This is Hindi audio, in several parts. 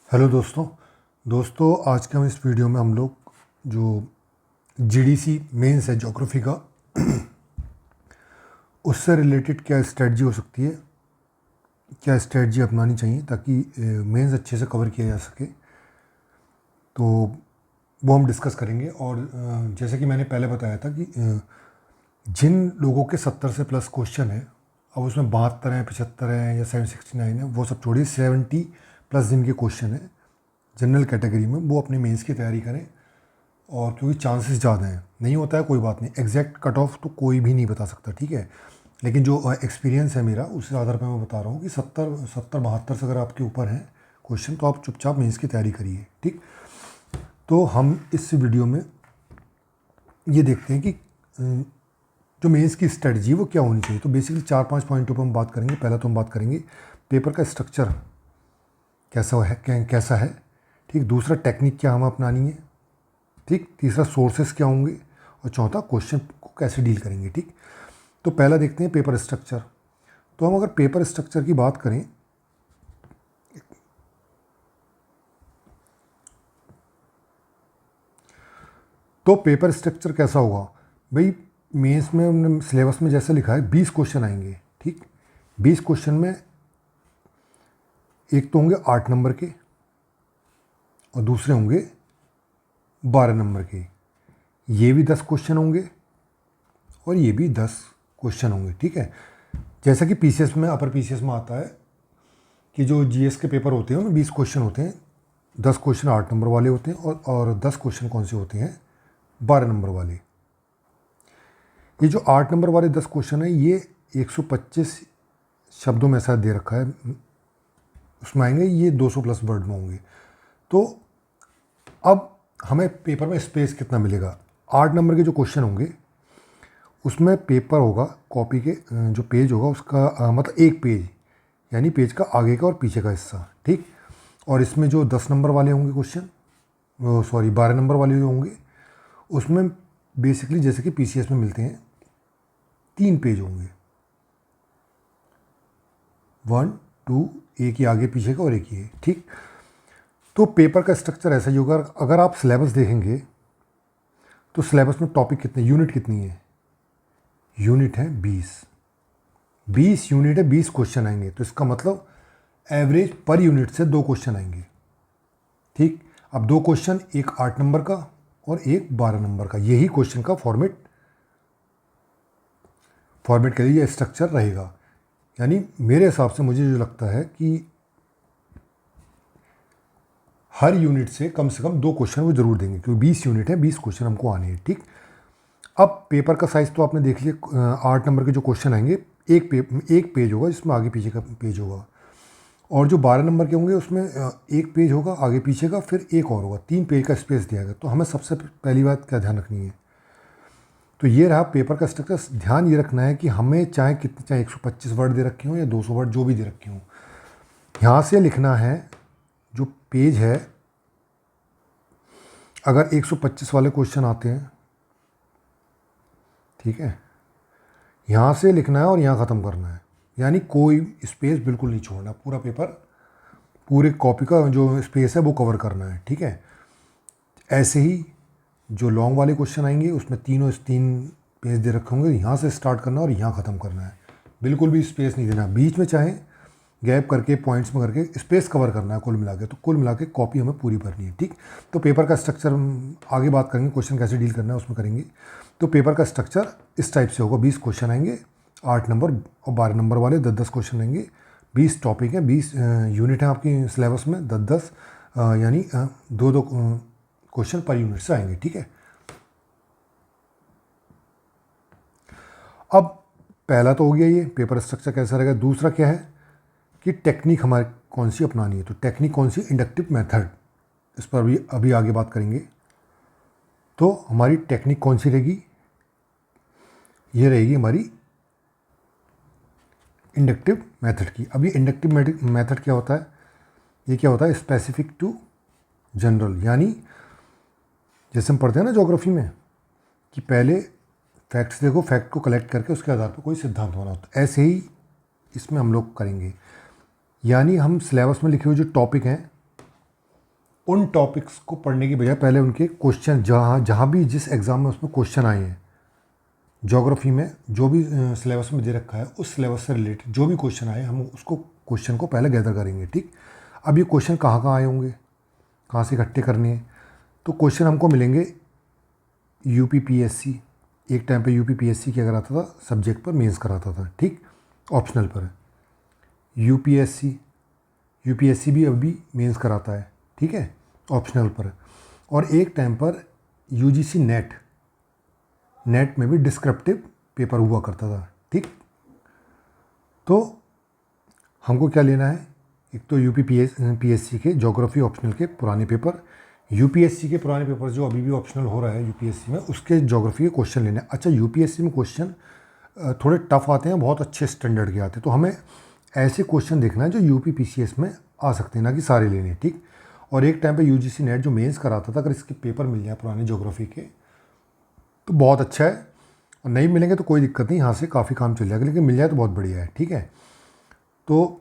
हेलो दोस्तों आज के हम इस वीडियो में हम लोग जो जीडीसी मेंस है ज्योग्राफी का उससे रिलेटेड क्या स्ट्रेटजी हो सकती है, क्या स्ट्रेटजी अपनानी चाहिए ताकि मेंस अच्छे से कवर किया जा सके, तो वो हम डिस्कस करेंगे। और जैसे कि मैंने पहले बताया था कि जिन लोगों के 70 से प्लस क्वेश्चन है, अब उसमें 72 हैं, 75 हैं या 769 है, वो सब छोड़िए, 70 प्लस जिनके क्वेश्चन है जनरल कैटेगरी में, वो अपने मेंस की तैयारी करें। और क्योंकि चांसेस ज़्यादा हैं, नहीं होता है कोई बात नहीं, एग्जैक्ट कट ऑफ तो कोई भी नहीं बता सकता, ठीक है, लेकिन जो एक्सपीरियंस है मेरा उस आधार पर मैं बता रहा हूँ कि 72 से अगर आपके ऊपर हैं क्वेश्चन तो आप चुपचाप मेंस की तैयारी करिए, ठीक। तो हम इस वीडियो में ये देखते हैं कि जो मेंस की स्ट्रेटजी वो क्या होनी चाहिए। तो बेसिकली 4-5 पॉइंटों पर हम बात करेंगे। पहला तो हम बात करेंगे पेपर का स्ट्रक्चर कैसा है, ठीक। दूसरा, टेक्निक क्या हमें अपनानी है, ठीक। तीसरा, सोर्सेस क्या होंगे, और चौथा, क्वेश्चन को कैसे डील करेंगे, ठीक। तो पहला देखते हैं पेपर स्ट्रक्चर। तो हम अगर पेपर स्ट्रक्चर की बात करें, तो पेपर स्ट्रक्चर कैसा होगा भाई, मेंस में हमने सिलेबस में जैसे लिखा है 20 क्वेश्चन आएंगे, ठीक। 20 क्वेश्चन में एक तो होंगे 8 नंबर के और दूसरे होंगे 12 नंबर के। ये भी 10 क्वेश्चन होंगे और ये भी 10 क्वेश्चन होंगे, ठीक है। जैसा कि पीसीएस में, अपर पीसीएस में आता है कि जो जीएस के पेपर होते हैं उनमें 20 क्वेश्चन होते हैं, 10 क्वेश्चन 8 नंबर वाले होते हैं और 10 क्वेश्चन कौन से होते हैं, 12 नंबर वाले। ये जो 8 नंबर वाले 10 क्वेश्चन है ये 125 शब्दों में ऐसा दे रखा है, उसमें आएंगे, ये 200 प्लस वर्ड में होंगे। तो अब हमें पेपर में स्पेस कितना मिलेगा। 8 नंबर के जो क्वेश्चन होंगे उसमें पेपर होगा, कॉपी के जो पेज होगा उसका मतलब एक पेज, यानी पेज का आगे का और पीछे का हिस्सा, ठीक। और इसमें जो 10 नंबर वाले होंगे क्वेश्चन, 12 नंबर वाले जो होंगे उसमें बेसिकली जैसे कि पीसीएस में मिलते हैं 3 पेज होंगे, 1, 2, एक ही आगे पीछे का और एक ही, ठीक। तो पेपर का स्ट्रक्चर ऐसा ही होगा। अगर आप सिलेबस देखेंगे तो सिलेबस में टॉपिक कितने, यूनिट कितनी है, यूनिट है 20 यूनिट है, 20 क्वेश्चन आएंगे। तो इसका मतलब एवरेज पर यूनिट से 2 क्वेश्चन आएंगे, ठीक। अब 2 क्वेश्चन, एक 8 नंबर का और एक 12 नंबर का, यही क्वेश्चन का फॉर्मेट के लिए स्ट्रक्चर रहेगा। यानी मेरे हिसाब से मुझे जो लगता है कि हर यूनिट से कम 2 क्वेश्चन वो जरूर देंगे, क्योंकि 20 यूनिट है, 20 क्वेश्चन हमको आने हैं, ठीक। अब पेपर का साइज़ तो आपने देख लिया, 8 नंबर के जो क्वेश्चन आएंगे एक पेज होगा जिसमें आगे पीछे का पेज होगा, और जो 12 नंबर के होंगे उसमें एक पेज होगा आगे पीछे का, फिर एक और होगा, 3 पेज का स्पेस दिया गया। तो हमें सबसे पहली बात क्या ध्यान रखनी है, तो ये रहा पेपर का स्ट्रक्चर। ध्यान ये रखना है कि हमें चाहे 125 वर्ड दे रखे हों या 200 वर्ड जो भी दे रखे हों, यहाँ से लिखना है जो पेज है। अगर 125 वाले क्वेश्चन आते हैं, ठीक है, यहाँ से लिखना है और यहाँ ख़त्म करना है, यानी कोई स्पेस बिल्कुल नहीं छोड़ना, पूरा पेपर, पूरे कॉपी का जो स्पेस है वो कवर करना है, ठीक है। ऐसे ही जो लॉन्ग वाले क्वेश्चन आएंगे उसमें 3 पेज दे रखे होंगे, यहाँ से स्टार्ट करना और यहाँ ख़त्म करना है, बिल्कुल भी स्पेस नहीं देना, बीच में चाहे गैप करके पॉइंट्स में करके स्पेस कवर करना है कुल मिला के। तो कुल मिला के कॉपी हमें पूरी भरनी है, ठीक। तो पेपर का स्ट्रक्चर हम आगे बात करेंगे, क्वेश्चन कैसे डील करना है उसमें करेंगे। तो पेपर का स्ट्रक्चर इस टाइप से होगा, 20 क्वेश्चन आएंगे, 8 नंबर और 12 नंबर वाले 10-10 क्वेश्चन आएंगे, 20 टॉपिक हैं, 20 यूनिट हैं आपकी सिलेबस में, 10-10 यानी 2-2 क्वेश्चन पर यूनिट से आएंगे, ठीक है। अब पहला तो हो गया ये पेपर स्ट्रक्चर कैसा रहेगा। दूसरा क्या है कि टेक्निक हमारे कौन सी अपनानी है। तो टेक्निक कौन सी, इंडक्टिव मेथड, इस पर भी अभी आगे बात करेंगे। तो हमारी टेक्निक कौन सी रहेगी, ये रहेगी हमारी इंडक्टिव मेथड की। अभी इंडक्टिव मेथड क्या होता है, ये क्या होता है, स्पेसिफिक टू जनरल, यानी जैसे हम पढ़ते हैं ना ज्योग्राफी में कि पहले फैक्ट्स देखो, फैक्ट को कलेक्ट करके उसके आधार पर कोई सिद्धांत होना होता है, ऐसे ही इसमें हम लोग करेंगे। यानी हम सिलेबस में लिखे हुए जो टॉपिक हैं उन टॉपिक्स को पढ़ने की बजाय पहले उनके क्वेश्चन जहाँ जहाँ भी जिस एग्ज़ाम में उसमें क्वेश्चन आए हैं, ज्योग्राफी में जो भी सिलेबस में दे रखा है उस सिलेबस से रिलेटेड जो भी क्वेश्चन आए हम उसको क्वेश्चन को पहले गैदर करेंगे। ठीक, अब ये क्वेश्चन कहाँ कहाँ आए होंगे, कहाँ से इकट्ठे करने हैं, तो क्वेश्चन हमको मिलेंगे यूपीपीएससी, एक टाइम पे यूपीपीएससी क्या कराता था, सब्जेक्ट पर मेंस कराता था। ठीक, ऑप्शनल पर है। यूपीएससी भी अभी मेंस कराता है। ठीक है, ऑप्शनल पर है। और एक टाइम पर यूजीसी नेट में भी डिस्क्रिप्टिव पेपर हुआ करता था। ठीक, तो हमको क्या लेना है, एक तो यूपीपीएससी के ज्योग्राफी ऑप्शनल के पुराने पेपर, यूपीएससी के पुराने पेपर जो अभी भी ऑप्शनल हो रहा है यूपीएससी में, उसके ज्योग्राफी के क्वेश्चन लेने हैं। अच्छा, यूपीएससी में क्वेश्चन थोड़े टफ आते हैं, बहुत अच्छे स्टैंडर्ड के आते हैं, तो हमें ऐसे क्वेश्चन देखना है जो यूपीपीसीएस में आ सकते हैं, ना कि सारे लेने। ठीक, और एक टाइम पे यूजीसी नेट जो मेंस कराता था, अगर इसके पेपर मिल जाए पुराने ज्योग्राफी के तो बहुत अच्छा है, और नहीं मिलेंगे तो कोई दिक्कत नहीं, यहाँ से काफ़ी काम चल जाएगा, लेकिन मिल जाए तो बहुत बढ़िया है। ठीक है, तो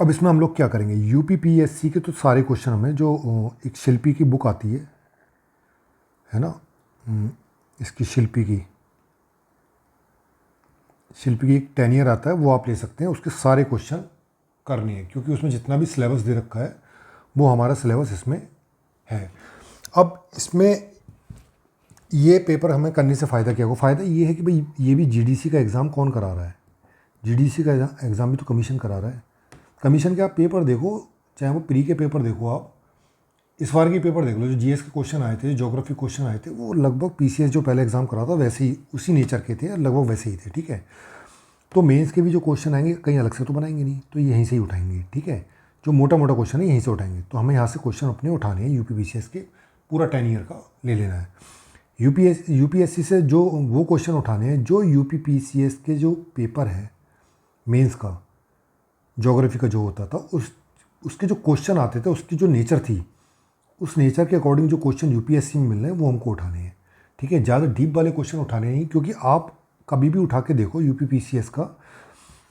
अब इसमें हम लोग क्या करेंगे, यूपीपीएससी के तो सारे क्वेश्चन हमें जो एक शिल्पी की बुक आती है ना, इसकी शिल्पी की एक 10 ईयर आता है, वो आप ले सकते हैं, उसके सारे क्वेश्चन करने हैं, क्योंकि उसमें जितना भी सिलेबस दे रखा है वो हमारा सिलेबस इसमें है। अब इसमें ये पेपर हमें करने से फ़ायदा क्या होगा, फ़ायदा ये है कि भाई ये भी जीडीसी का एग्ज़ाम कौन करा रहा है, जीडीसी का एग्ज़ाम भी तो कमीशन करा रहा है। कमीशन के आप पेपर देखो, चाहे वो प्री के पेपर देखो, आप इस बार के पेपर देख लो, जो जीएस के क्वेश्चन आए थे, जो ज्योग्राफी क्वेश्चन आए थे, वो लगभग पीसीएस जो पहले एग्ज़ाम करा था वैसे ही उसी नेचर के थे, लगभग वैसे ही थे। ठीक है, तो मेंस के भी जो क्वेश्चन आएंगे कहीं अलग से तो बनाएंगे नहीं, तो यहीं से ही उठाएंगे। ठीक है, जो मोटा मोटा क्वेश्चन है यहीं से उठाएंगे, तो हमें यहाँ से क्वेश्चन अपने उठाने हैं यूपीपीसीएस के, पूरा 10 ईयर का ले लेना है। यूपीएससी से जो वो क्वेश्चन उठाने हैं जो यूपीपीसीएस के जो पेपर है मेंस का, ज्योग्राफी का जो होता था, उसके जो क्वेश्चन आते थे, उसकी जो नेचर थी, उस नेचर के अकॉर्डिंग जो क्वेश्चन यूपीएससी में मिल रहे हैं वो हमको उठाने हैं। ठीक है, ज़्यादा डीप वाले क्वेश्चन उठाने नहीं, क्योंकि आप कभी भी उठा के देखो यूपीपीसीएस का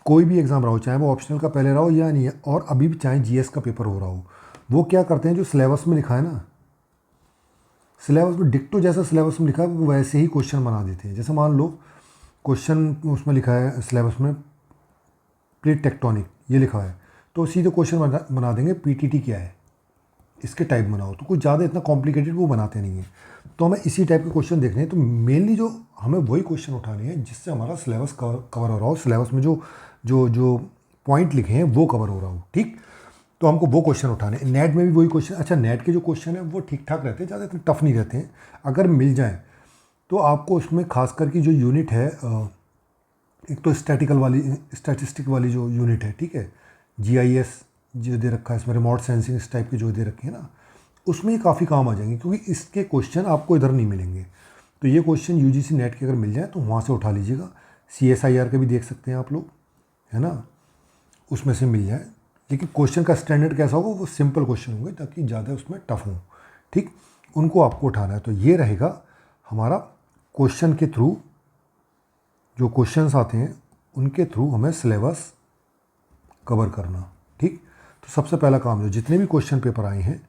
कोई भी एग्ज़ाम रहा हो, चाहे वो ऑप्शनल का पहले रहा हो या नहीं है, और अभी भी चाहे जीएस का पेपर हो रहा हो, वो क्या करते हैं, जो सिलेबस में लिखा है ना, सिलेबस में डिक्टो जैसा सिलेबस में लिखा है वो वैसे ही क्वेश्चन बना देते हैं। जैसे मान लो क्वेश्चन उसमें लिखा है सिलेबस में प्लेट टेक्टोनिक, ये लिखा है, तो सीधे क्वेश्चन बना देंगे पीटीटी क्या है, इसके टाइप बनाओ, तो कुछ ज़्यादा इतना कॉम्प्लिकेटेड वो बनाते नहीं हैं। तो हमें इसी टाइप के क्वेश्चन देखने हैं, तो मेनली जो हमें वही क्वेश्चन उठाने हैं जिससे हमारा सिलेबस कवर हो रहा हो, सिलेबस में जो जो जो पॉइंट लिखे हैं वो कवर हो रहा हो। ठीक, तो हमको वो क्वेश्चन उठाने। नेट में भी वही क्वेश्चन, अच्छा नेट के जो क्वेश्चन है वो ठीक ठाक रहते हैं, ज़्यादा इतने टफ नहीं रहते हैं, अगर मिल जाए तो आपको उसमें खास करके जो यूनिट है, एक तो स्टैटिस्टिक वाली जो यूनिट है, ठीक है, जीआईएस जो दे रखा है इसमें, रिमोट सेंसिंग इस टाइप के जो दे रखे हैं ना, उसमें ये काफ़ी काम आ जाएंगे, क्योंकि इसके क्वेश्चन आपको इधर नहीं मिलेंगे। तो ये क्वेश्चन यूजीसी नेट के अगर मिल जाए तो वहाँ से उठा लीजिएगा। सीएसआईआर के भी देख सकते हैं आप लोग, है ना, उसमें से मिल जाए, लेकिन क्वेश्चन का स्टैंडर्ड कैसा होगा, वो सिंपल क्वेश्चन होंगे ताकि ज़्यादा उसमें टफ हो। ठीक, उनको आपको उठाना है। तो ये रहेगा हमारा क्वेश्चन के थ्रू, जो क्वेश्चंस आते हैं उनके थ्रू हमें सिलेबस कवर करना। ठीक, तो सबसे पहला काम जो जितने भी क्वेश्चन पेपर आए हैं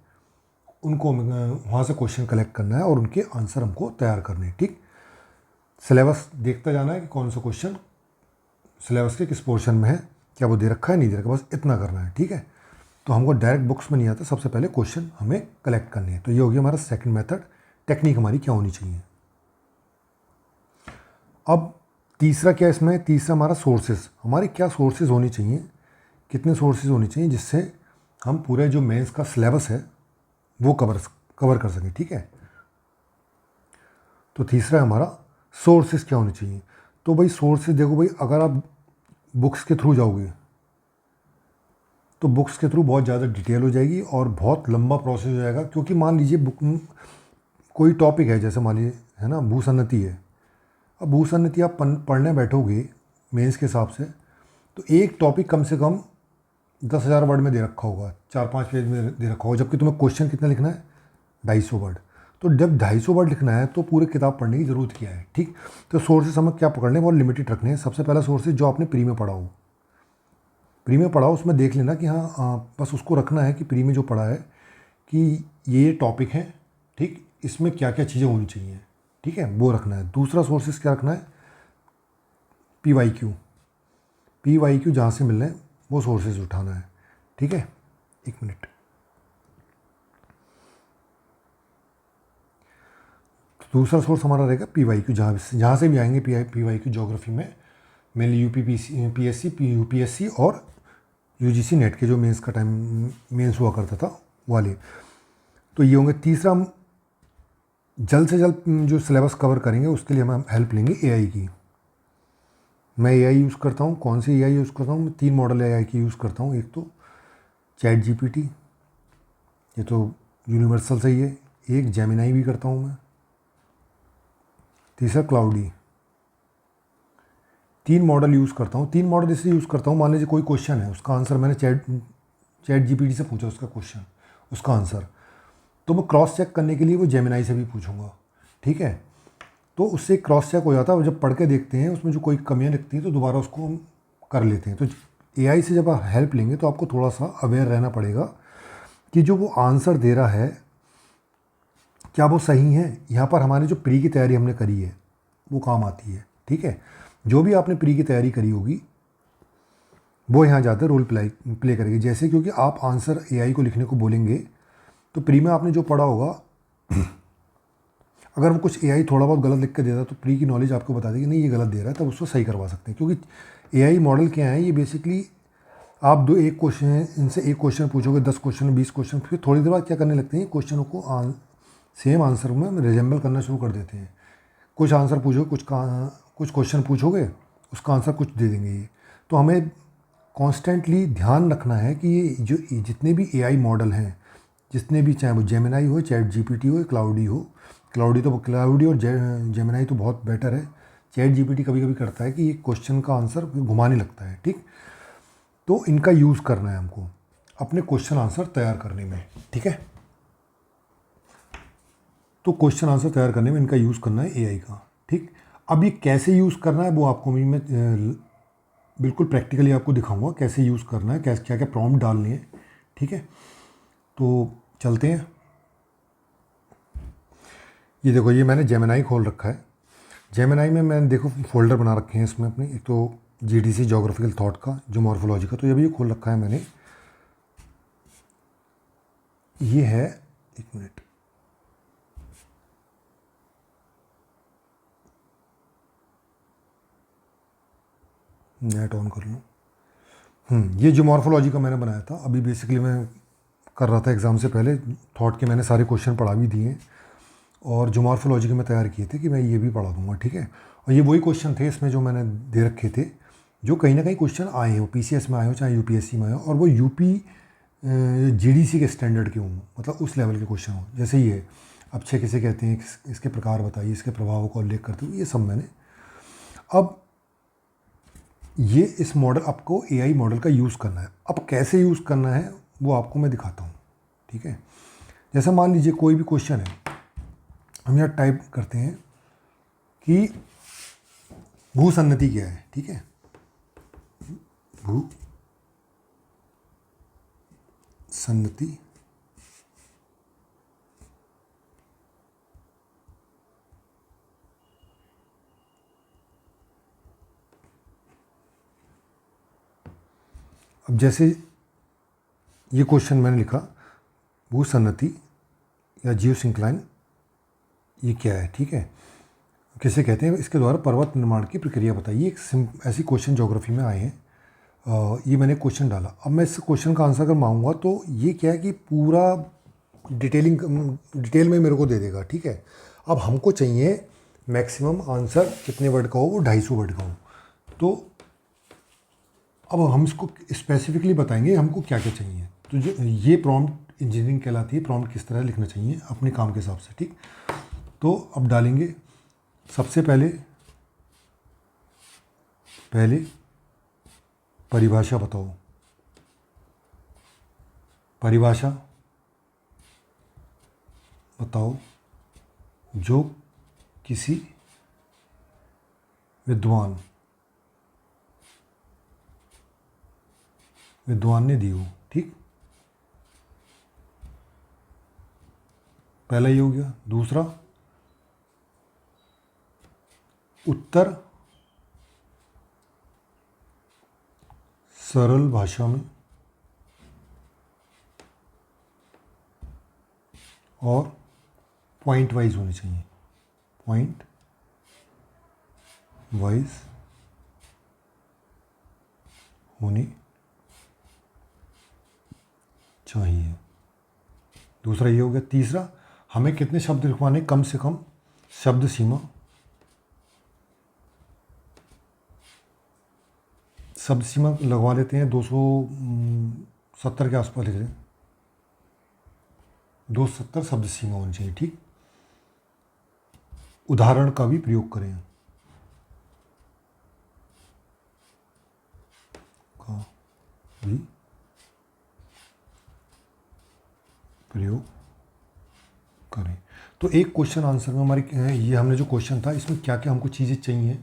उनको वहाँ से क्वेश्चन कलेक्ट करना है और उनके आंसर हमको तैयार करने हैं। ठीक, सिलेबस देखता जाना है कि कौन सा क्वेश्चन सिलेबस के किस पोर्शन में है, क्या वो दे रखा है नहीं दे रखा, बस इतना करना है। ठीक है, तो हमको डायरेक्ट बुक्स में नहीं आता, सबसे पहले क्वेश्चन हमें कलेक्ट करने हैं। तो ये हो गया हमारा सेकंड मेथड, टेक्निक हमारी क्या होनी चाहिए। अब तीसरा क्या इसमें, तीसरा हमारा सोर्सेज, हमारे क्या सोर्सेज होने चाहिए, कितने सोर्सेज होने चाहिए जिससे हम पूरे जो मेंस का सिलेबस है वो कवर कर सकें। ठीक है, तो तीसरा हमारा सोर्सेज क्या होने चाहिए। तो भाई सोर्सेज देखो भाई, अगर आप बुक्स के थ्रू जाओगे तो बुक्स के थ्रू बहुत ज़्यादा डिटेल हो जाएगी और बहुत लंबा प्रोसेस हो जाएगा, क्योंकि मान लीजिए बुक कोई टॉपिक है, जैसे मान लीजिए है ना भूसन्नति है, अब भूसन्नति आप पढ़ने बैठोगे मेंस के हिसाब से, तो एक टॉपिक कम से कम 10,000 वर्ड में दे रखा होगा, 4-5 पेज में दे रखा होगा, जबकि तुम्हें क्वेश्चन कितना लिखना है, 250 वर्ड। तो जब 250 वर्ड लिखना है तो पूरे किताब पढ़ने की ज़रूरत क्या है। ठीक, तो सोर्सेज हमें क्या पकड़ने हैं, बहुत लिमिटेड रखने हैं। सबसे पहला सोर्सेज जो आपने प्री में पढ़ा हो, प्री में पढ़ा हो उसमें देख लेना कि हाँ बस उसको रखना है कि प्री में जो पढ़ा है कि ये टॉपिक है, ठीक, इसमें क्या क्या चीज़ें होनी चाहिए, ठीक है, वो रखना है। दूसरा सोर्सेस क्या रखना है, पी वाई क्यू जहाँ से मिल रहे हैं वो सोर्सेज उठाना है, ठीक है। एक मिनट, दूसरा सोर्स हमारा रहेगा पी वाई क्यू, जहाँ से भी आएंगे पी वाई क्यू ज्योग्राफी में, मेनली यूपीएससी और यूजीसी नेट के जो मेंस का टाइम मेंस हुआ करता था वाले, तो ये होंगे। तीसरा, हम जल्द से जल्द जो सिलेबस कवर करेंगे उसके लिए हम हेल्प लेंगे एआई की। मैं एआई यूज़ करता हूँ। कौन सी एआई यूज़ करता हूँ? मैं 3 मॉडल एआई की यूज़ करता हूँ। एक तो चैट जीपीटी, ये तो यूनिवर्सल सही है। एक जेमिनाई भी करता हूँ मैं। तीसरा क्लाउडी। 3 मॉडल यूज़ करता हूँ। 3 मॉडल इसलिए यूज़ करता हूँ, मान लीजिए कोई क्वेश्चन है, उसका आंसर मैंने चैट जीपीटी से पूछा, उसका क्वेश्चन, उसका आंसर, तो मैं क्रॉस चेक करने के लिए वो जेमिनाई से भी पूछूंगा, ठीक है। तो उससे क्रॉस चेक हो जाता है, और जब पढ़ के देखते हैं उसमें जो कोई कमियां दिखती हैं तो दोबारा उसको हम कर लेते हैं। तो एआई से जब आप हेल्प लेंगे तो आपको थोड़ा सा अवेयर रहना पड़ेगा कि जो वो आंसर दे रहा है क्या वो सही है। यहाँ पर हमारी जो प्री की तैयारी हमने करी है वो काम आती है, ठीक है। जो भी आपने प्री की तैयारी करी होगी वो यहाँ ज़्यादा रोल प्ले करेगी। जैसे क्योंकि आप आंसर एआई को लिखने को बोलेंगे तो प्री में आपने जो पढ़ा होगा, अगर वो कुछ एआई थोड़ा बहुत गलत लिख के देता तो प्री की नॉलेज आपको बता देगी नहीं ये गलत दे रहा है, तब उसको सही करवा सकते हैं। क्योंकि एआई मॉडल क्या है, ये बेसिकली आप एक क्वेश्चन है, इनसे एक क्वेश्चन पूछोगे, 10 क्वेश्चन, 20 क्वेश्चन, फिर थोड़ी देर बाद क्या करने लगते हैं, क्वेश्चनों को सेम आंसर में रिजेंबल करना शुरू कर देते हैं। कुछ आंसर पूछोगे, कुछ क्वेश्चन पूछोगे, उसका आंसर कुछ दे देंगे ये। तो हमें कॉन्स्टेंटली ध्यान रखना है कि ये जो जितने भी एआई मॉडल हैं, जितने भी, चाहे वो जेमिनाई हो, चैट जीपीटी हो, क्लाउडी हो, क्लाउडी और जेमिनाई तो बहुत बेटर है। चैट जीपीटी कभी कभी करता है कि ये क्वेश्चन का आंसर घुमाने लगता है, ठीक। तो इनका यूज़ करना है हमको अपने क्वेश्चन आंसर तैयार करने में, ठीक है। तो क्वेश्चन आंसर तैयार करने में इनका यूज़ करना है एआई का, ठीक। अब ये कैसे यूज़ करना है वो आपको मैं बिल्कुल प्रैक्टिकली आपको दिखाऊंगा कैसे यूज़ करना है, कैसे क्या क्या प्रॉम्प्ट डालने हैं, ठीक है। तो चलते हैं। ये देखो, ये मैंने जेमिनाई खोल रखा है। जेमिनाई में मैंने देखो फोल्डर बना रखे हैं इसमें अपने, एक तो जीडीसी जोग्राफिकल थॉट का, जो मॉर्फोलॉजी का, तो ये भी खोल रखा है मैंने। ये है, एक मिनट, नेट ऑन कर लूँ। ये जो मॉर्फोलॉजी का मैंने बनाया था, अभी बेसिकली मैं कर रहा था एग्ज़ाम से पहले, थॉट के मैंने सारे क्वेश्चन पढ़ा भी दिए हैं, और जो मॉर्फोलॉजी के मैं तैयार किए थे कि मैं ये भी पढ़ा दूंगा, ठीक है। और ये वही क्वेश्चन थे इसमें जो मैंने दे रखे थे, जो कहीं ना कहीं क्वेश्चन आए हो, पीसीएस में आए हो, चाहे यूपीएससी में आए हो, और वो यूपी जीडीसी के स्टैंडर्ड के हों, मतलब उस लेवल के क्वेश्चन हो। जैसे ये अक्षय किसे कहते हैं, इसके प्रकार बताइए, इसके प्रभावों का उल्लेख करते हुए, ये सब मैंने। अब ये इस मॉडल, आपको एआई मॉडल का यूज़ करना है। अब कैसे यूज़ करना है वो आपको मैं दिखाता हूँ, ठीक है। जैसा मान लीजिए कोई भी क्वेश्चन है, हम यहाँ टाइप करते हैं कि भूसन्नति क्या है, ठीक है। भू सन्नति अब जैसे ये क्वेश्चन मैंने लिखा, भूसन्नति या जियोसिंक्लाइन ये क्या है, ठीक है, किसे कहते हैं, इसके द्वारा पर्वत निर्माण की प्रक्रिया बताइए। एक ऐसी क्वेश्चन ज्योग्राफी में आए हैं। ये मैंने क्वेश्चन डाला। अब मैं इस क्वेश्चन का आंसर अगर मांगूंगा तो ये क्या है कि पूरा डिटेल में मेरे को दे देगा, ठीक है। अब हमको चाहिए मैक्सिमम आंसर कितने वर्ड का हो, वो 250 वर्ड का हो। तो अब हम इसको स्पेसिफिकली बताएंगे हमको क्या क्या चाहिए। तो जो ये प्रॉम्प्ट इंजीनियरिंग कहलाती है, प्रॉम्प्ट किस तरह लिखना चाहिए अपने काम के हिसाब से, ठीक। तो अब डालेंगे सबसे पहले परिभाषा बताओ। परिभाषा बताओ जो किसी विद्वान ने दी हो, ठीक। पहला ये हो गया। दूसरा, उत्तर सरल भाषा में और पॉइंट वाइज होने चाहिए, पॉइंट वाइज होनी चाहिए। दूसरा ये हो गया। तीसरा, हमें कितने शब्द लिखवाने, कम से कम शब्द सीमा, शब्द सीमा लगवा लेते हैं 270 के आसपास लिख लें, 270 शब्द सीमा होनी चाहिए। ठीक, उदाहरण का भी प्रयोग करें, का भी प्रयोग करें। तो एक क्वेश्चन आंसर में हमारी ये हमने जो क्वेश्चन था इसमें क्या क्या हमको चीज़ें चाहिए,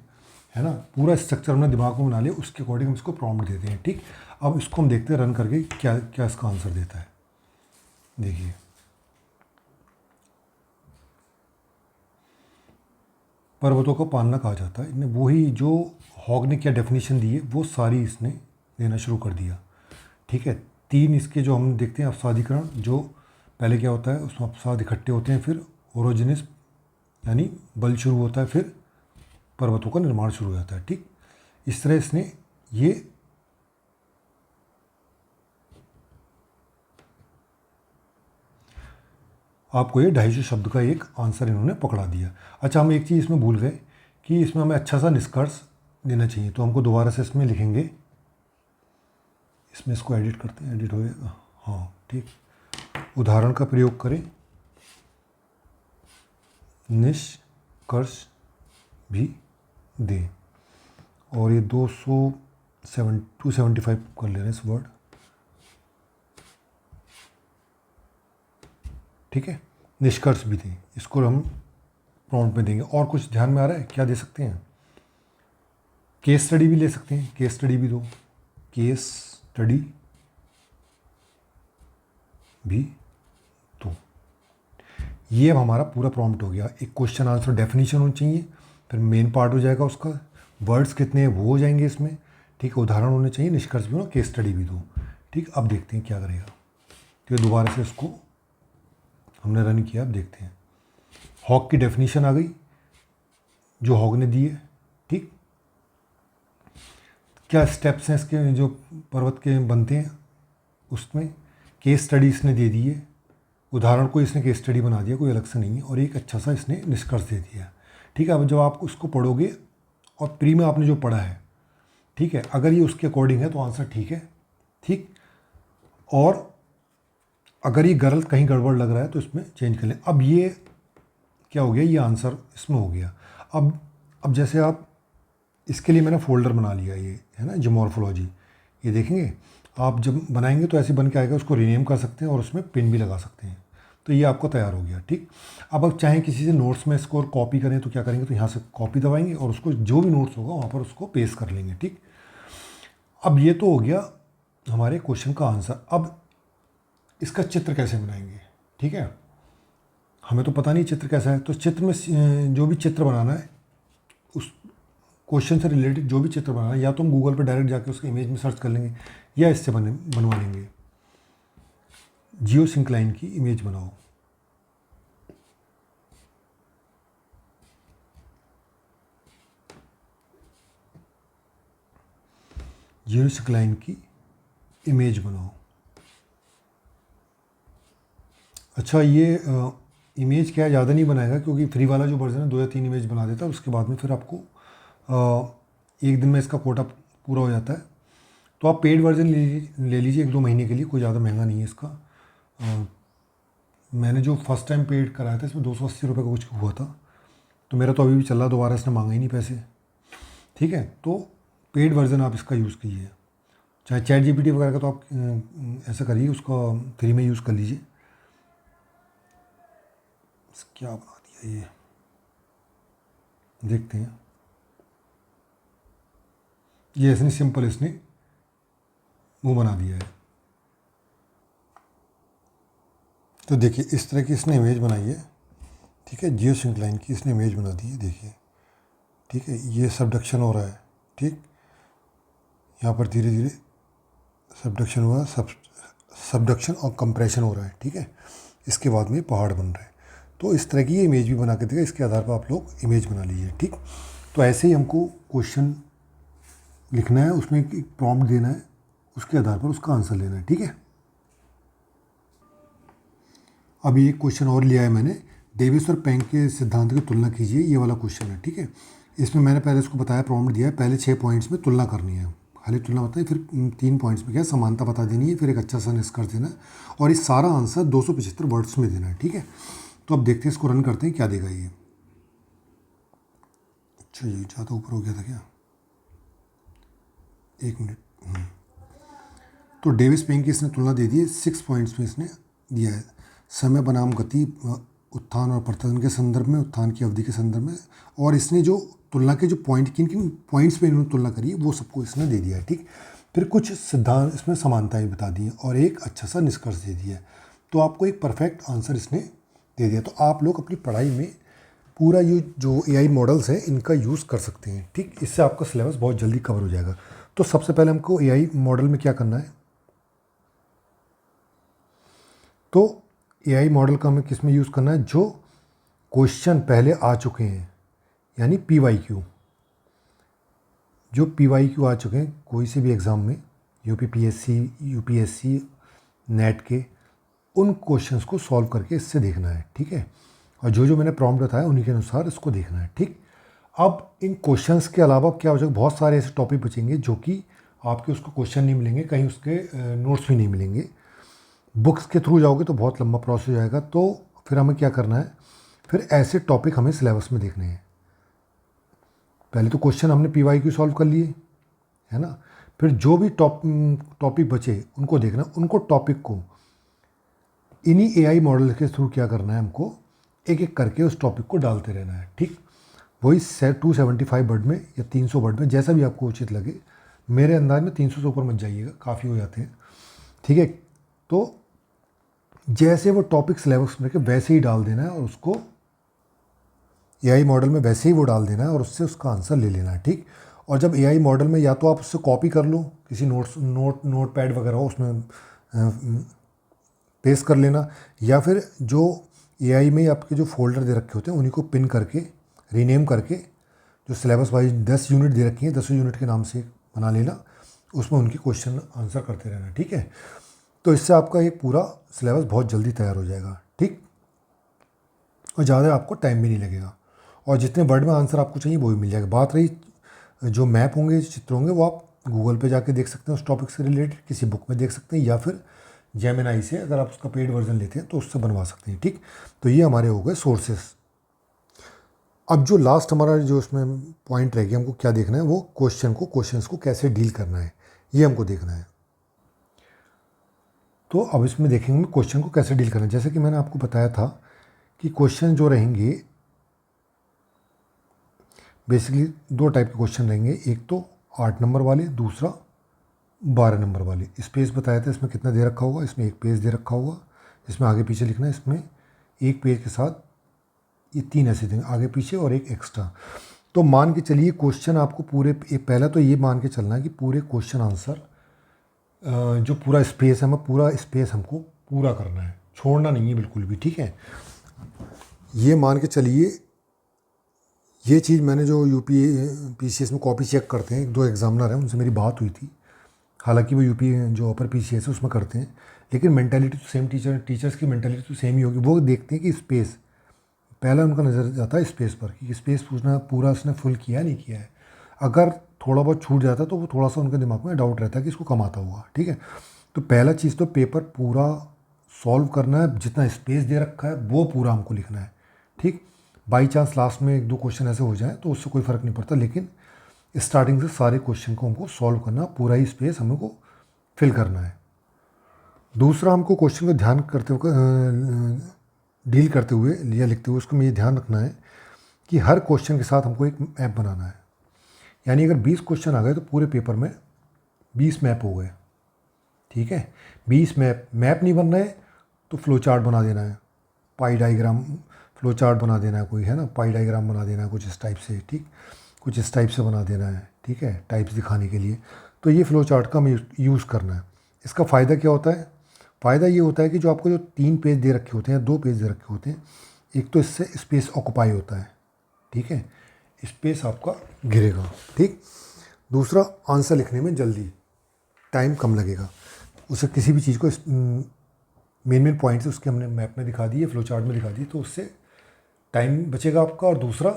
है ना, पूरा स्ट्रक्चर हमने दिमाग में बना लिया, उसके अकॉर्डिंग हम इसको प्रॉम्प्ट देते हैं। ठीक, अब इसको हम देखते हैं रन करके क्या क्या इसका आंसर देता है। देखिए, पर्वतों को पालना कहा जाता है, इन्हें वही जो हॉग ने क्या डेफिनेशन दी है वो सारी इसने देना शुरू कर दिया। ठीक है, 3 इसके जो हम देखते हैं अपसादीकरण, जो पहले क्या होता है उसमें अपसाद इकट्ठे होते हैं, फिर ओरोजिनिस यानी बल शुरू होता है, फिर पर्वतों का निर्माण शुरू हो जाता है। ठीक, इस तरह इसने ये आपको ये 250 शब्द का एक आंसर इन्होंने पकड़ा दिया। अच्छा, हम एक चीज़ इसमें भूल गए कि इसमें हमें अच्छा सा निष्कर्ष देना चाहिए, तो हमको दोबारा से इसमें लिखेंगे, इसमें इसको एडिट करते हैं, एडिट हो जाएगा। हाँ ठीक, उदाहरण का प्रयोग करें, निष्कर्ष भी दें, और ये 275 कर ले रहे हैं इस वर्ड। ठीक है, निष्कर्ष भी दें, इसको हम प्रॉम्प्ट में देंगे। और कुछ ध्यान में आ रहा है क्या दे सकते हैं? केस स्टडी भी ले सकते हैं, केस स्टडी भी दो, केस स्टडी भी दो। ये अब हमारा पूरा प्रॉम्प्ट हो गया। एक क्वेश्चन आंसर डेफिनेशन होनी चाहिए, फिर मेन पार्ट हो जाएगा उसका, वर्ड्स कितने हैं वो हो जाएंगे इसमें। ठीक है, उदाहरण होने चाहिए, निष्कर्ष भी हो, केस स्टडी भी दो। ठीक, अब देखते हैं क्या करेगा। तो दोबारा से इसको हमने रन किया, अब देखते हैं। हॉग की डेफिनेशन आ गई जो हॉग ने दी है। ठीक, क्या स्टेप्स हैं इसके जो पर्वत के बनते हैं उसमें, केस स्टडी इसने दे दी है, उदाहरण को इसने केस स्टडी बना दिया, कोई अलग से नहीं है, और एक अच्छा सा इसने निष्कर्ष दे दिया। ठीक है, अब जब आप उसको पढ़ोगे और प्री में आपने जो पढ़ा है, ठीक है, अगर ये उसके अकॉर्डिंग है तो आंसर ठीक है। ठीक, और अगर ये गलत कहीं गड़बड़ लग रहा है तो इसमें चेंज कर लें। अब ये क्या हो गया, ये आंसर इसमें हो गया। अब जैसे आप इसके लिए मैंने फ़ोल्डर बना लिया, ये है ना जियोमॉर्फोलॉजी, ये देखेंगे आप जब बनाएंगे तो ऐसे बन के आएगा, उसको रीनेम कर सकते हैं और उसमें पिन भी लगा सकते हैं। तो ये आपको तैयार हो गया। ठीक, अब चाहें किसी से नोट्स में इसको और कॉपी करें तो क्या करेंगे, तो यहाँ से कॉपी दबाएंगे और उसको जो भी नोट्स होगा वहाँ पर उसको पेस्ट कर लेंगे। ठीक, अब ये तो हो गया हमारे क्वेश्चन का आंसर। अब इसका चित्र कैसे बनाएंगे? ठीक है, हमें तो पता नहीं चित्र कैसा है, तो चित्र में जो भी चित्र बनाना है, उस क्वेश्चन से रिलेटेड जो भी चित्र बनाना है, या तो हम गूगल पर डायरेक्ट जाके उसके इमेज में सर्च कर लेंगे, या इससे बनवा लेंगे। जियो सिंक्लाइन की इमेज बनाओ, जियो सिंक्लाइन की इमेज बनाओ। अच्छा, ये इमेज क्या ज़्यादा नहीं बनाएगा, क्योंकि फ्री वाला जो वर्जन है 2 या 3 इमेज बना देता है, उसके बाद में फिर आपको एक दिन में इसका कोटा पूरा हो जाता है। तो आप पेड वर्जन ले लीजिए 1-2 महीने के लिए, कोई ज़्यादा महंगा नहीं है इसका। मैंने जो फर्स्ट टाइम पेड कराया था इसमें 280 रुपये का कुछ हुआ था, तो मेरा तो अभी भी चल रहा, दोबारा इसने मांगा ही नहीं पैसे। ठीक है, तो पेड वर्जन आप इसका यूज़ कीजिए, चाहे चैट जीपीटी वगैरह का तो आप ऐसा करिए, उसका फ्री में यूज़ कर लीजिए। क्या बना दिया ये, देखते हैं। ये इसने सिंपल इसने वो बना दिया है, तो देखिए इस तरह की इसने इमेज बनाई है, ठीक है, जियो सिंक्लाइन की इसने इमेज बना दी है, देखिए, ठीक है, ये सबडक्शन हो रहा है, ठीक, यहाँ पर धीरे धीरे सबडक्शन हुआ, सबडक्शन और कंप्रेशन हो रहा है, ठीक है, इसके बाद में पहाड़ बन रहा है। तो इस तरह की ये इमेज भी बना के देगा, इसके आधार पर आप लोग इमेज बना लीजिए, ठीक। तो ऐसे ही हमको क्वेश्चन लिखना है, उसमें एक प्रॉम्प्ट देना है, उसके आधार पर उसका आंसर लेना है, ठीक है। अभी एक क्वेश्चन और लिया है मैंने, डेविस और पेंग के सिद्धांत की तुलना कीजिए, ये वाला क्वेश्चन है, ठीक है। इसमें मैंने पहले इसको बताया, प्रॉम्प्ट दिया है, पहले 6 पॉइंट्स में तुलना करनी है, खाली तुलना बताई, फिर 3 पॉइंट्स में क्या है, समानता बता देनी है, फिर एक अच्छा सा निष्कर्ष देना है, और इस सारा आंसर 275 वर्ड्स में देना है, ठीक है। तो अब देखते हैं, इसको रन करते हैं, क्या देगा ये। अच्छा, ये ज़्यादा ऊपर हो गया था क्या, 1 मिनट। तो डेविस पेंग की इसने तुलना दे दी है, 6 पॉइंट्स में इसने दिया है, समय बनाम गति, उत्थान और पतन के संदर्भ में, उत्थान की अवधि के संदर्भ में, और इसने जो तुलना के जो पॉइंट, किन किन पॉइंट्स पे इन्होंने तुलना करी है वो सबको इसने दे दिया है, ठीक। फिर कुछ सिद्धांत इसमें समानताएं बता दी है और एक अच्छा सा निष्कर्ष दे दिया है। तो आपको एक परफेक्ट आंसर इसने दे दिया। तो आप लोग अपनी पढ़ाई में पूरा ये जो AI मॉडल्स हैं इनका यूज़ कर सकते हैं, ठीक। इससे आपका सिलेबस बहुत जल्दी कवर हो जाएगा। तो सबसे पहले हमको AI मॉडल में क्या करना है, तो AI मॉडल का हमें किस में यूज़ करना है, जो क्वेश्चन पहले आ चुके हैं, यानी PYQ, जो PYQ आ चुके हैं कोई से भी एग्ज़ाम में, UPPSC, UPSC, नेट के, उन क्वेश्चंस को सॉल्व करके इससे देखना है, ठीक है। और जो जो मैंने प्रॉम्प्ट बताया उन्हीं के अनुसार इसको देखना है, ठीक। अब इन क्वेश्चंस के अलावा क्या हो जाएगा, बहुत सारे ऐसे टॉपिक बचेंगे जो कि आपके उसको क्वेश्चन नहीं मिलेंगे, कहीं उसके नोट्स भी नहीं मिलेंगे। बुक्स के थ्रू जाओगे तो बहुत लंबा प्रोसेस हो जाएगा। तो फिर हमें क्या करना है, फिर ऐसे टॉपिक हमें सिलेबस में देखने हैं। पहले तो क्वेश्चन हमने PYQ सॉल्व कर लिए, है ना, फिर जो भी टॉपिक बचे उनको देखना, उनको टॉपिक को इन्हीं AI मॉडल के थ्रू क्या करना है, हमको एक एक करके उस टॉपिक को डालते रहना है, ठीक। वही 275 वर्ड में या 300 वर्ड में, जैसा भी आपको उचित लगे। मेरे अंदाज में 300 से ऊपर मत जाइएगा, काफ़ी हो जाते हैं, ठीक है। तो जैसे वो टॉपिक सिलेबस में के वैसे ही डाल देना है और उसको AI मॉडल में वैसे ही वो डाल देना है और उससे उसका आंसर ले लेना है, ठीक। और जब AI मॉडल में या तो आप उससे कॉपी कर लो, किसी नोट पैड वगैरह हो उसमें पेस्ट कर लेना, या फिर जो AI में आपके जो फोल्डर दे रखे होते हैं उन्हीं को पिन करके, रीनेम करके, जो सिलेबस वाइज 10 यूनिट दे रखी हैं, 10 यूनिट के नाम से बना लेना, उसमें उनकी क्वेश्चन आंसर करते रहना, ठीक है। तो इससे आपका एक पूरा सिलेबस बहुत जल्दी तैयार हो जाएगा, ठीक, और ज़्यादा आपको टाइम भी नहीं लगेगा, और जितने वर्ड में आंसर आपको चाहिए वो भी मिल जाएगा। बात रही जो मैप होंगे, चित्र होंगे, वो आप गूगल पे जाके देख सकते हैं, उस टॉपिक से रिलेटेड किसी बुक में देख सकते हैं, या फिर जेमिनाई से अगर आप उसका पेड वर्जन लेते हैं तो उससे बनवा सकते हैं, ठीक। तो ये हमारे हो गए सोर्सेस। अब जो लास्ट हमारा जो इसमें पॉइंट रह गया, हमको क्या देखना है, वो क्वेश्चंस को कैसे डील करना है, ये हमको देखना है। तो अब इसमें देखेंगे क्वेश्चन को कैसे डील करना है। जैसे कि मैंने आपको बताया था कि क्वेश्चन जो रहेंगे, बेसिकली 2 टाइप के क्वेश्चन रहेंगे, एक तो 8 नंबर वाले, दूसरा 12 नंबर वाले। स्पेस बताया था इसमें कितना दे रखा होगा, इसमें एक पेज दे रखा होगा, इसमें आगे पीछे लिखना है, इसमें एक पेज के साथ ये 3 ऐसे देंगे, आगे पीछे और एक एक्स्ट्रा। तो मान के चलिए क्वेश्चन आपको पूरे, पहला तो ये मान के चलना है कि पूरे क्वेश्चन आंसर जो पूरा स्पेस है, पूरा स्पेस हमको पूरा करना है, छोड़ना नहीं है बिल्कुल भी, ठीक है। ये मान के चलिए, ये चीज़ मैंने जो UPPCS में कॉपी चेक करते हैं, 2 एग्जामिनर हैं, उनसे मेरी बात हुई थी। हालांकि वो जो अपर PCS है उसमें करते हैं, लेकिन मेंटालिटी तो सेम, टीचर्स की मेंटालिटी तो सेम ही होगी। वो देखते हैं कि स्पेस, पहला उनका नज़र जाता है स्पेस पर, कि स्पेस पूछना पूरा उसने फुल किया नहीं किया है। अगर थोड़ा बहुत छूट जाता है तो वो थोड़ा सा उनके दिमाग में डाउट रहता है कि इसको कम आता होगा, ठीक है। तो पहला चीज़ तो पेपर पूरा सॉल्व करना है, जितना स्पेस दे रखा है वो पूरा हमको लिखना है, ठीक। बाई चांस लास्ट में 1-2 क्वेश्चन ऐसे हो जाए तो उससे कोई फ़र्क नहीं पड़ता, लेकिन स्टार्टिंग से सारे क्वेश्चन को हमको सॉल्व करना, पूरा ही स्पेस हमको फिल करना है। दूसरा, हमको क्वेश्चन को ध्यान करते हुए, डील करते हुए या लिखते हुए, उसको में ये ध्यान रखना है कि हर क्वेश्चन के साथ हमको एक मैप बनाना है। यानी अगर 20 क्वेश्चन आ गए तो पूरे पेपर में 20 मैप हो गए, ठीक है। 20 मैप नहीं बन रहे तो फ्लो चार्ट बना देना है, पाई डायग्राम फ्लो चार्ट बना देना है कोई, है ना, पाई डायग्राम बना देना है कुछ इस टाइप से, ठीक, कुछ इस टाइप से बना देना है, ठीक है, टाइप्स दिखाने के लिए। तो ये फ्लो चार्ट का हमें यूज़ करना है। इसका फ़ायदा क्या होता है? फ़ायदा ये होता है कि जो आपको जो 3 पेज दे रखे होते हैं, 2 पेज दे रखे होते हैं, एक तो इससे स्पेस ऑक्यूपाई होता है, ठीक है, स्पेस आपका घिरेगा, ठीक। दूसरा, आंसर लिखने में जल्दी, टाइम कम लगेगा। उसे किसी भी चीज़ को मेन मेन पॉइंट्स उसके हमने मैप में दिखा दिए, फ्लो चार्ट में दिखा दिए, तो उससे टाइम बचेगा आपका, और दूसरा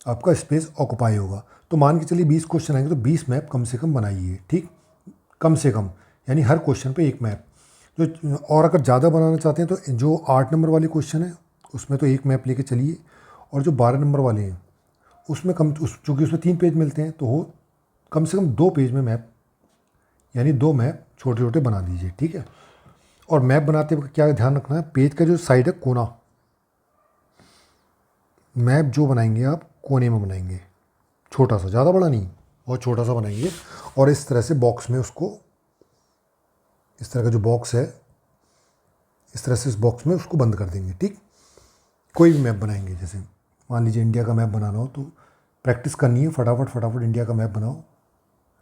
आपका स्पेस ऑक्यूपाई होगा। तो मान के चलिए 20 क्वेश्चन आएंगे तो 20 मैप कम से कम बनाइए, ठीक, कम से कम, यानी हर क्वेश्चन पे एक मैप। जो और अगर ज़्यादा बनाना चाहते हैं तो जो 8 नंबर वाले क्वेश्चन है उसमें तो एक मैप लेके चलिए, और जो 12 नंबर वाले हैं उसमें चूँकि उसमें 3 पेज मिलते हैं तो हो कम से कम 2 पेज में मैप, यानी 2 मैप छोटे छोटे बना दीजिए, ठीक है। और मैप बनाते वक्त क्या ध्यान रखना है, पेज का जो साइड है कोना, मैप जो बनाएंगे आप कोने में बनाएंगे, छोटा सा, ज़्यादा बड़ा नहीं, बहुत छोटा सा बनाएंगे। और इस तरह से बॉक्स में उसको, इस तरह का जो बॉक्स है, इस तरह से इस बॉक्स में उसको बंद कर देंगे, ठीक। कोई भी मैप बनाएंगे, जैसे मान लीजिए इंडिया का मैप बनाना हो तो प्रैक्टिस करनी है, फटाफट फटाफट इंडिया का मैप बनाओ,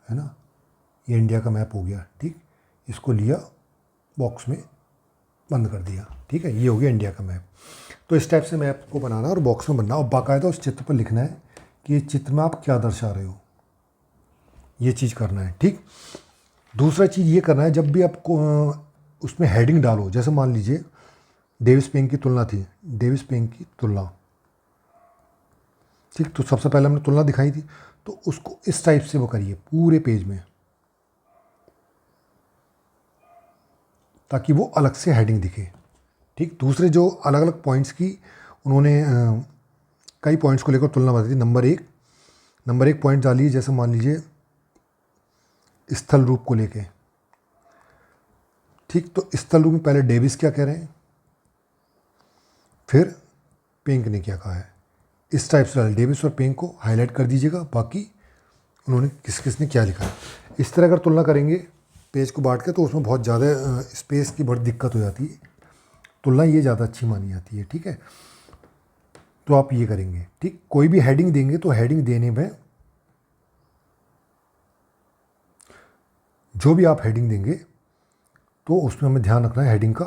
है ना। ये इंडिया का मैप हो गया, ठीक, इसको लिया बॉक्स में बंद कर दिया, ठीक है, ये हो गया इंडिया का मैप। तो इस टाइप से मैप को बनाना और बॉक्स में बनना, और बाकायदा उस चित्र पर लिखना है कि इस चित्र में आप क्या दर्शा रहे हो, ये चीज़ करना है, ठीक। दूसरा चीज़ ये करना है, जब भी आपको उसमें हेडिंग डालो, जैसे मान लीजिए डेविस पेन की तुलना थी, डेविस पेन की तुलना, ठीक, तो सबसे पहले हमने तुलना दिखाई थी, तो उसको इस टाइप से वो करिए पूरे पेज में, ताकि वो अलग से हेडिंग दिखे, ठीक। दूसरे जो अलग अलग पॉइंट्स की उन्होंने कई पॉइंट्स को लेकर तुलना बताई थी। नंबर एक पॉइंट डालिए, जैसे मान लीजिए स्थल रूप को लेके, ठीक, तो स्थल रूप में पहले डेविस क्या कह रहे हैं, फिर पेंक ने क्या कहा है, इस टाइप से डालिए, डेविस और पेंक को हाईलाइट कर दीजिएगा, बाकी उन्होंने किसने क्या लिखा है। इस तरह अगर तुलना करेंगे पेज को बांट के तो उसमें बहुत ज़्यादा स्पेस की बड़ी दिक्कत हो जाती है, तुलना ये ज़्यादा अच्छी मानी जाती है, ठीक है। तो आप ये करेंगे, ठीक। कोई भी हेडिंग देंगे तो हेडिंग देने में, जो भी आप हेडिंग देंगे तो उसमें हमें ध्यान रखना है हेडिंग का,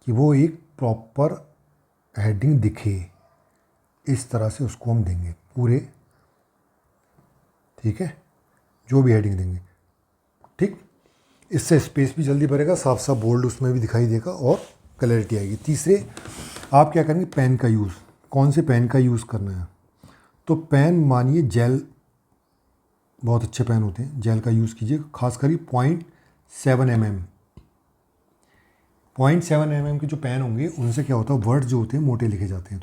कि वो एक प्रॉपर हेडिंग दिखे, इस तरह से उसको हम देंगे पूरे, ठीक है, जो भी हेडिंग देंगे, ठीक। इससे स्पेस भी जल्दी भरेगा, साफ साफ बोल्ड उसमें भी दिखाई देगा और क्लैरिटी आएगी। तीसरे, आप क्या करेंगे, पेन का यूज़, कौन से पेन का यूज़ करना है, तो पेन मानिए जेल, बहुत अच्छे पेन होते हैं, जेल का यूज़ कीजिए, खास करिए 0.7 mm, 0.7 mm के जो पेन होंगे उनसे क्या होता है, वर्ड्स जो होते हैं मोटे लिखे जाते हैं,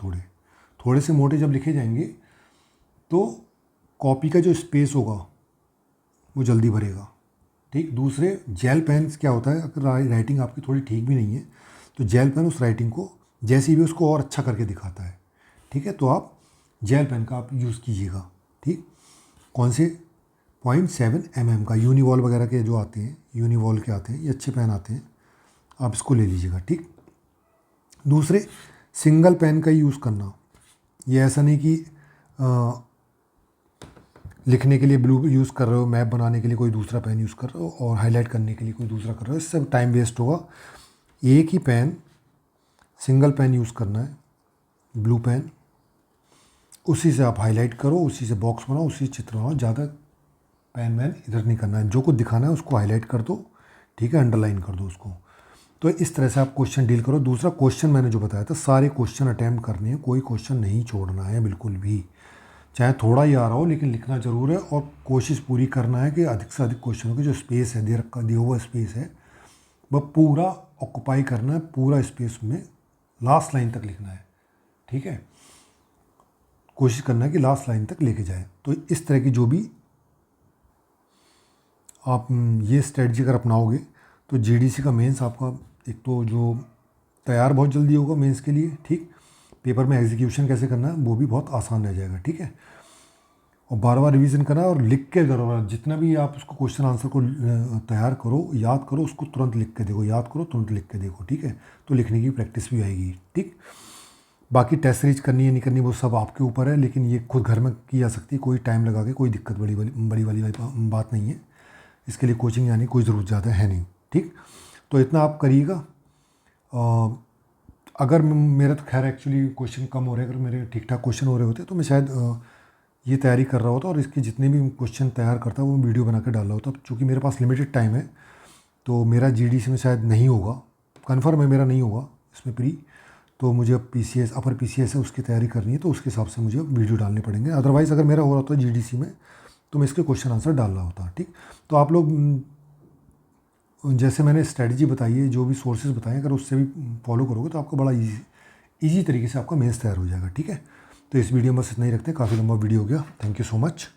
थोड़े से मोटे जब लिखे जाएंगे तो कॉपी का जो स्पेस होगा वो जल्दी भरेगा, ठीक। दूसरे, जेल पेन क्या होता है, अगर राइटिंग आपकी थोड़ी ठीक भी नहीं है तो जेल पेन उस राइटिंग को जैसी भी उसको और अच्छा करके दिखाता है, ठीक है। तो आप जेल पेन का आप यूज़ कीजिएगा, ठीक। कौन से, 0.7 mm का, यूनिवॉल वगैरह के जो आते हैं, यूनिवॉल के आते हैं, ये अच्छे पेन आते हैं, आप इसको ले लीजिएगा, ठीक। दूसरे, सिंगल पेन का ही यूज़ करना, ये ऐसा नहीं कि लिखने के लिए ब्लू यूज़ कर रहे हो, मैप बनाने के लिए कोई दूसरा पेन यूज़ कर रहे हो, और हाईलाइट करने के लिए कोई दूसरा कर रहे हो, इससे टाइम वेस्ट होगा। एक ही पेन, सिंगल पेन यूज़ करना है, ब्लू पेन, उसी से आप हाईलाइट करो, उसी से बॉक्स बनाओ, उसी से चित्र बनाओ, ज़्यादा पेन वैन इधर नहीं करना है, जो कुछ दिखाना है उसको हाईलाइट कर दो, ठीक है, अंडरलाइन कर दो उसको। तो इस तरह से आप क्वेश्चन डील करो। दूसरा, क्वेश्चन मैंने जो बताया था, सारे क्वेश्चन अटैम्प्ट करने हैं, कोई क्वेश्चन नहीं छोड़ना है बिल्कुल भी, चाहे थोड़ा ही आ रहा हो, लेकिन लिखना ज़रूर है, और कोशिश पूरी करना है कि अधिक से अधिक क्वेश्चनों की जो स्पेस है, दिया हुआ स्पेस है, वह पूरा ऑक्यूपाई करना है, पूरा स्पेस में लास्ट लाइन तक लिखना है, ठीक है। कोशिश करना है कि लास्ट लाइन तक लेके जाए। तो इस तरह की जो भी आप ये स्ट्रेटजी अगर अपनाओगे तो जीडीसी का मेंस आपका, एक तो जो तैयार बहुत जल्दी होगा मेंस के लिए, ठीक, पेपर में एग्जीक्यूशन कैसे करना है वो भी बहुत आसान रह जाएगा, ठीक है। और बार बार रिवीजन करना और लिख के ज़रूर, जितना भी आप उसको क्वेश्चन आंसर को तैयार करो, याद करो, उसको तुरंत लिख के देखो, याद करो तुरंत लिख के देखो, ठीक है। तो लिखने की प्रैक्टिस भी आएगी, ठीक। बाकी टेस्ट सीरीज करनी है नहीं करनी वो सब आपके ऊपर है, लेकिन ये खुद घर में की जा सकती है, कोई टाइम लगा के, कोई दिक्कत बड़ी वाली बात नहीं है। इसके लिए कोचिंग जाने की कोई ज़रूरत ज़्यादा है नहीं, ठीक। तो इतना आप करिएगा। अगर मेरा तो खैर एक्चुअली क्वेश्चन कम हो रहे, अगर मेरे ठीक ठाक क्वेश्चन हो रहे होते तो मैं शायद ये तैयारी कर रहा होता और इसके जितने भी क्वेश्चन तैयार करता वो वीडियो बना के डाल रहा होता। अब चूँकि मेरे पास लिमिटेड टाइम है तो मेरा जीडीसी में शायद नहीं होगा, कन्फर्म है मेरा नहीं होगा इसमें प्री। तो मुझे अब पीसीएस, अपर पीसीएस है, उसकी तैयारी करनी है, तो उसके हिसाब से मुझे वीडियो डालने पड़ेंगे। अदरवाइज़ अगर मेरा हो रहा होता जीडीसी में तो मैं इसके क्वेश्चन आंसर डाल रहा होता, ठीक। तो आप लोग जैसे मैंने स्ट्रैटेजी बताई है, जो भी सोर्सेज बताए, अगर उससे भी फॉलो करोगे तो आपको बड़ा ईजी तरीके से आपका मेंस तैयार हो जाएगा, ठीक है। तो इस वीडियो में बस इतना ही रखते हैं, काफ़ी लंबा वीडियो हो गया। Thank you so much.